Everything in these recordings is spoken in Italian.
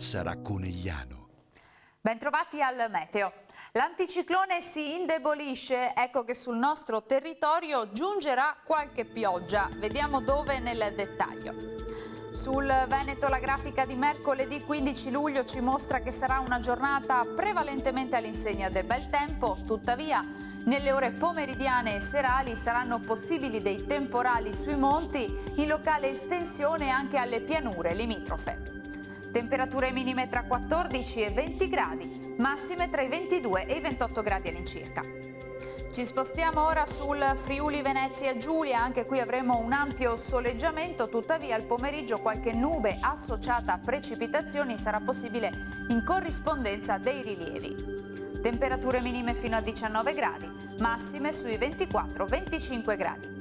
sarà Conegliano. Bentrovati al meteo. L'anticiclone si indebolisce, ecco che sul nostro territorio giungerà qualche pioggia. Vediamo dove nel dettaglio. Sul Veneto la grafica di mercoledì 15 luglio ci mostra che sarà una giornata prevalentemente all'insegna del bel tempo, tuttavia nelle ore pomeridiane e serali saranno possibili dei temporali sui monti, in locale estensione anche alle pianure limitrofe. Temperature minime tra 14 e 20 gradi, massime tra i 22 e i 28 gradi all'incirca. Ci spostiamo ora sul Friuli Venezia Giulia, anche qui avremo un ampio soleggiamento, tuttavia al pomeriggio qualche nube associata a precipitazioni sarà possibile in corrispondenza dei rilievi. Temperature minime fino a 19 gradi, massime sui 24-25 gradi.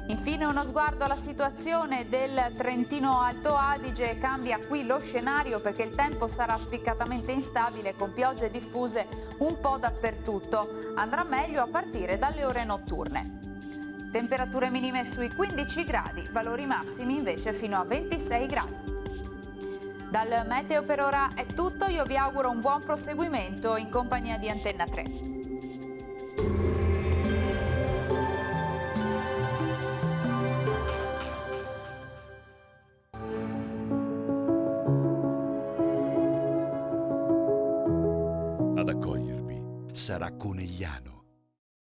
Infine uno sguardo alla situazione del Trentino Alto Adige. Cambia qui lo scenario perché il tempo sarà spiccatamente instabile con piogge diffuse un po' dappertutto. Andrà meglio a partire dalle ore notturne. Temperature minime sui 15 gradi, valori massimi invece fino a 26 gradi. Dal meteo per ora è tutto, io vi auguro un buon proseguimento in compagnia di Antenna 3. Ad accogliervi sarà Conegliano.